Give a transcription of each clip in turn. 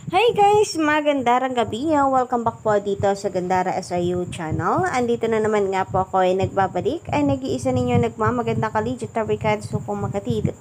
Hi guys! Magandang gabi. Welcome back po dito sa Gandara SIU channel. Andito na naman nga po ako ay nagbabalik ay nag-iisa ninyo nagmamaganda ka-legit tarikad so kung makatid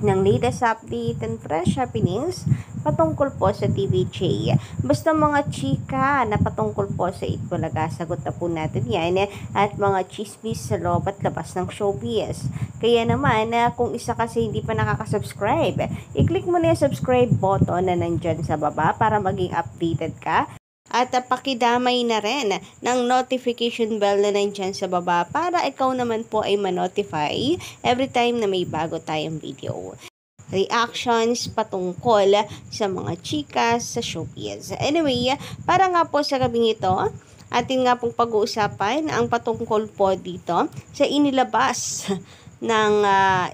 ng latest update and fresh happenings patungkol po sa TVJ. Basta mga chika na patungkol po sa Itbulaga, sagot na po natin yan at mga chismis sa loob at labas ng showbiz. Kaya naman, kung isa kasi hindi pa nakaka-subscribe, i-click mo na yung subscribe button na nandyan sa baba para maging updated ka. At pakidamay na rin ng notification bell na nandyan sa baba para ikaw naman po ay ma-notify every time na may bago tayong video. Reactions patungkol sa mga chikas sa showbiz. Anyway, para nga po sa gabing ito, atin nga pong pag-uusapan ang patungkol po dito sa inilabas ng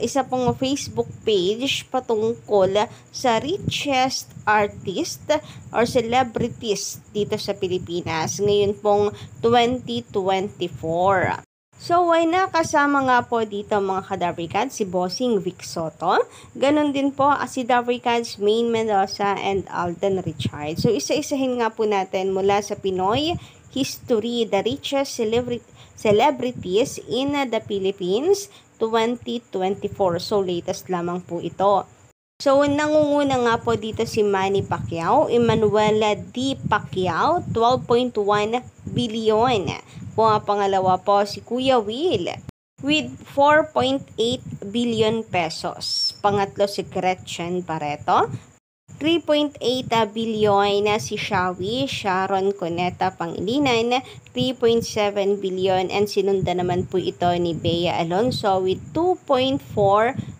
isa pong Facebook page patungkol sa richest artist or celebrities dito sa Pilipinas ngayon pong 2024. So, ay nakasama nga po dito mga ka-Dabricad, si Bossing Vic Soto. Ganon din po si Dabricads Maine Mendoza and Alden Richard. So, isa-isahin nga po natin mula sa Pinoy history, the richest celebrities in the Philippines 2024. So, latest lamang po ito. So, nangunguna nga po dito si Manny Pacquiao, Emmanuela D. Pacquiao, 12.1 billion. Pangalawa po si Kuya Will with 4.8 billion pesos. Pangatlo si Gretchen Barreto, 3.8 billion na si Sharon Cuneta Pangilinan, 3.7 billion and sinunda naman po ito ni Bea Alonso with 2.4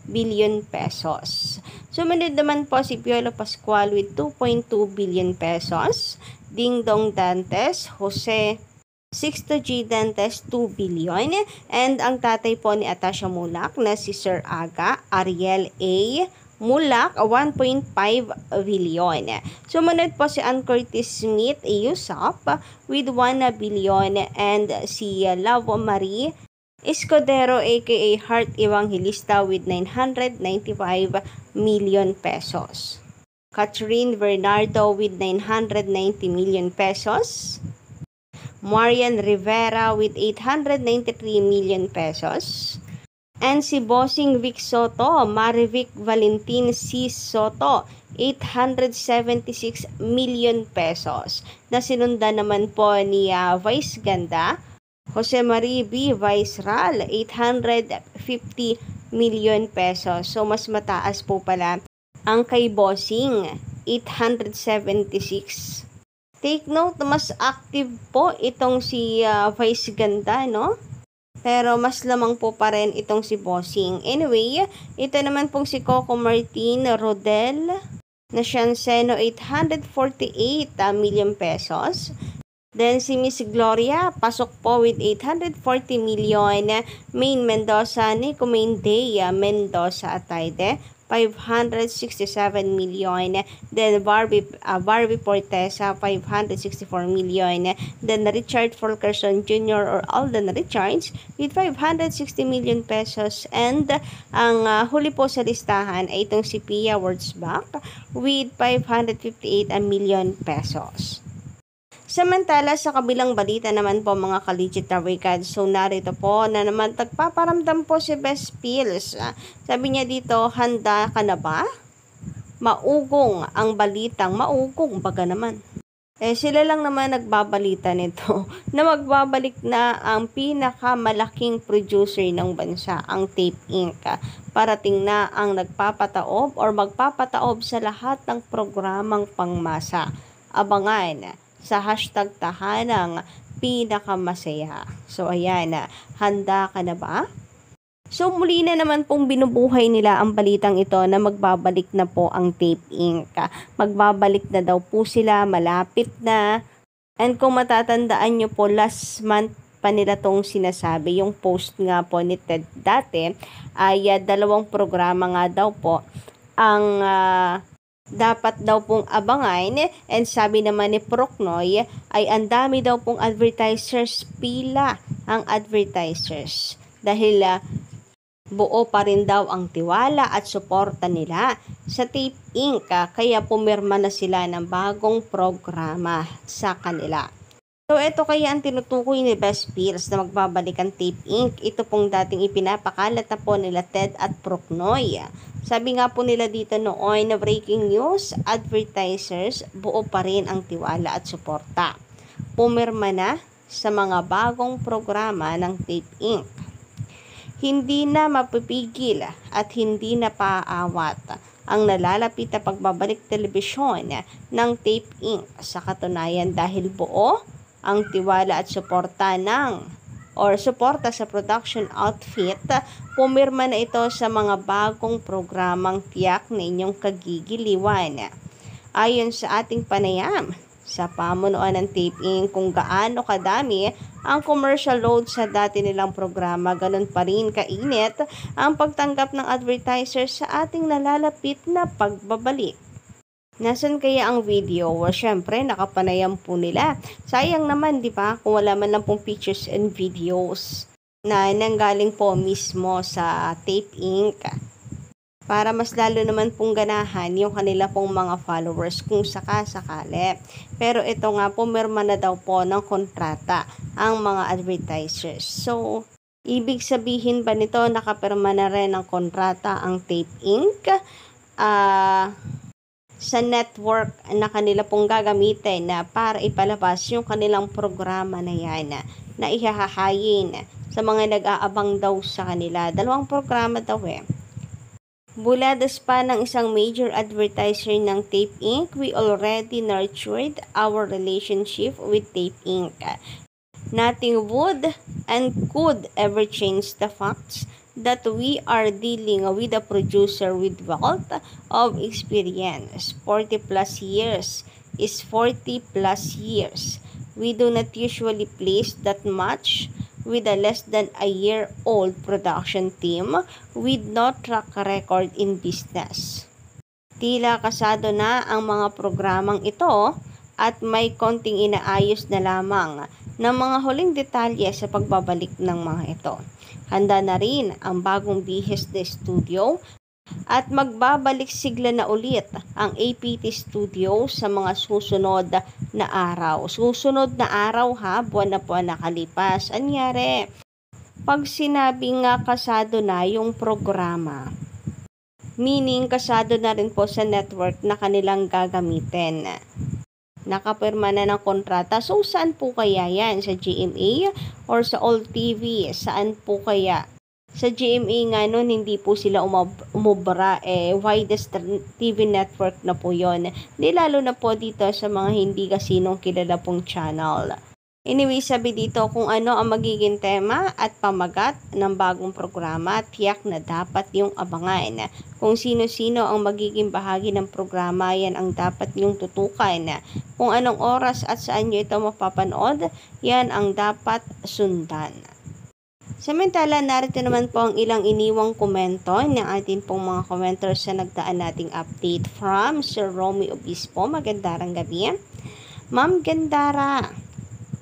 billion pesos. Sumunod naman po si Piolo Pascual with 2.2 billion pesos, Dingdong Dantes, Jose Sixto G. Dantes, 2 billion. And ang tatay po ni Atasha Mulak na si Sir Aga, Ariel A. Mulak, 1.5 billion. Sumunod po si Ann Curtis Smith, Yusop, with 1 billion. And si Love Marie Escudero aka Heart Evangelista with 995 million pesos. Catherine Bernardo with 990 million pesos. Marian Rivera with 893 million pesos. And si Bossing Vic Soto, Marivic Valentin C. Soto, 876 million pesos. Na sinunda naman po ni Vice Ganda, Jose Marie B. Viceral, 850 million pesos. So, mas mataas po pala ang kay Bossing, 876. Take note, mas active po itong si Vice Ganda, no? Pero mas lamang po pa rin itong si Bossing. Anyway, ito naman pong si Coco Martin Rodel na Shanseno, 848 million pesos. Then si Miss Gloria, pasok po with 840 million. Maine Mendoza, Nico Maine Day Mendoza Atayde, 567 million. Then Barbie Portesa, 564 million. Then Richard Fulkerson Jr. or Alden Richards with 560 million pesos. And ang huli po sa listahan ay itong si Pia Wurzbach with 558 million pesos. Samantala, sa kabilang balita naman po mga ka-legit tarikad, so narito po na naman tagpaparamdam po si Best Pills. Sabi niya dito, handa ka na ba? Maugong ang balitang, maugong baga naman. Sila lang naman nagbabalita nito na magbabalik na ang pinakamalaking producer ng bansa, ang Tape Inc. Parating na ang nagpapataob or magpapataob sa lahat ng programang pangmasa. Abangan sa hashtag tahanang pinakamasaya. So, ayan na. Handa ka na ba? So, muli na naman pong binubuhay nila ang balitang ito na magbabalik na po ang Tape Inc. Magbabalik na daw po sila, malapit na. And kung matatandaan nyo po, last month pa nila tong sinasabi. Yung post nga po ni Ted dati ay 2 programa nga daw po ang dapat daw pong abangan, and sabi naman ni Procnoy ay ang dami daw pong advertisers, pila ang advertisers dahil Buo pa rin daw ang tiwala at suporta nila sa Tape Inc. Kaya pumirma na sila ng bagong programa sa kanila. So, ito kaya ang tinutukoy ni Best Pills na magbabalik ang Tape Inc. Ito pong dating ipinapakalat na po nila Ted at Procnoy. Sabi nga po nila dito noon na breaking news, advertisers, buo pa rin ang tiwala at suporta. Pumirma na sa mga bagong programa ng Tape Inc. Hindi na mapipigil at hindi na paaawat ang nalalapit na pagbabalik telebisyon ng Tape Inc. Sa katunayan dahil buo ang tiwala at suporta suporta sa production outfit, pumirma na ito sa mga bagong programang tiyak na inyong kagigiliwan. Ayon sa ating panayam sa pamunuan ng Tape Inc. kung gaano kadami ang commercial load sa dati nilang programa, ganun pa rin kainit ang pagtanggap ng advertisers sa ating nalalapit na pagbabalik. Nasaan kaya ang video? Well, syempre, nakapanayam po nila. Sayang naman, di ba? Kung wala man lang pong pictures and videos na nanggaling po mismo sa Tape Inc. Para mas lalo naman pong ganahan yung kanila pong mga followers kung sakasakali. Pero ito nga, pumirma na daw po ng kontrata ang mga advertisers. So, ibig sabihin ba nito nakapirma na rin ng kontrata ang Tape Inc.? Sa network na kanila pong gagamitin na para ipalabas yung kanilang programa na yan na ihahahayin sa mga nag-aabang daw sa kanila. 2 programa daw Buladas pa ng isang major advertiser ng Tape Inc., we already nurtured our relationship with Tape Inc. Nothing would and could ever change the facts that we are dealing with a producer with wealth of experience. 40 plus years is 40 plus years. We do not usually place that much with a less than a year old production team with no track record in business. Tila kasado na ang mga programang ito at may konting inaayos na lamang ng mga huling detalye sa pagbabalik ng mga ito. Handa na rin ang bagong bihis na studio at magbabalik sigla na ulit ang APT Studio sa mga susunod na araw. Susunod na araw buwan na po nakalipas. Anyari, pag sinabi nga kasado na yung programa, meaning kasado na rin po sa network na kanilang gagamitin. Nakapirma na ng kontrata. So, saan po kaya yan? Sa GMA or sa All TV? Saan po kaya? Sa GMA nga nun, hindi po sila umubra. Widest TV network na po yon. Di lalo na po dito sa mga hindi kasinong kilala pong channel. Anyway, sabi dito kung ano ang magiging tema at pamagat ng bagong programa, tiyak na dapat yung abangan. Kung sino-sino ang magiging bahagi ng programa, yan ang dapat yung tutukan. Kung anong oras at saan nyo ito mapapanood, yan ang dapat sundan. Samantala, narito naman po ang ilang iniwang komento ng ating pong mga commenters sa nagdaan nating update from Sir Romy Obispo. Magandang gabi. Ma'am Gandara,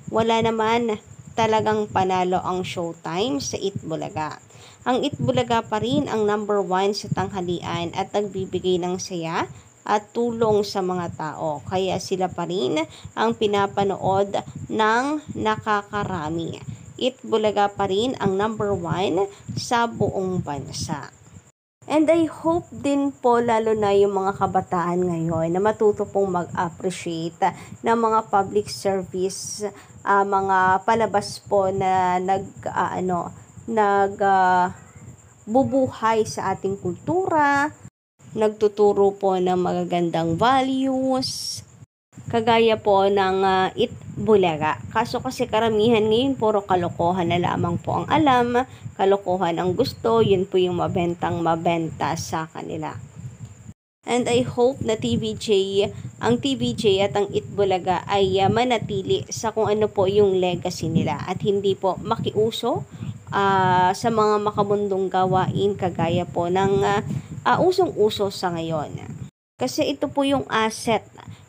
wala naman talagang panalo ang Showtime sa Itbulaga. Ang Itbulaga pa rin ang number 1 sa tanghalian at nagbibigay ng saya at tulong sa mga tao. Kaya sila pa rin ang pinapanood ng nakakarami. Itbulaga pa rin ang number 1 sa buong bansa. And I hope din po lalo na yung mga kabataan ngayon na matuto pong mag-appreciate ng mga public service, mga palabas po na bubuhay sa ating kultura, nagtuturo po ng magagandang values, kagaya po ng Itbulaga. Kaso kasi karamihan ngayon puro kalokohan na lamang po ang alam, kalokohan ang gusto, yun po yung mabenta sa kanila. And I hope na ang TVJ at ang Itbulaga ay manatili sa kung ano po yung legacy nila at hindi po makiuso sa mga makabundong gawain kagaya po ng usong-uso sa ngayon. Kasi ito po yung asset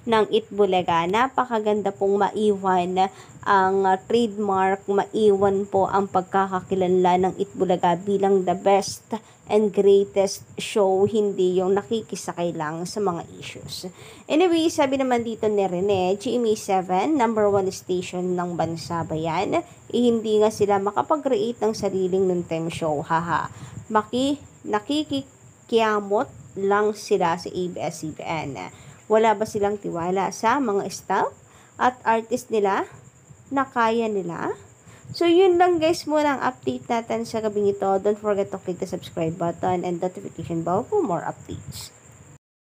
ng Itbulaga. Napakaganda pong maiwan ang trademark, maiwan po ang pagkakakilanlan ng Itbulaga bilang the best and greatest show, hindi yung nakikisakay lang sa mga issues. Anyway, sabi naman dito ni Rene, GMA7, number 1 station ng bansa ba yan? Hindi nga sila makapag-create ng sariling noontime show, haha. Nakikikiyamot lang sila sa ABS-CBN. Wala ba silang tiwala sa mga staff at artist nila na kaya nila? So, yun lang guys muna ang update natin sa gabing ito. Don't forget to click the subscribe button and notification bell for more updates.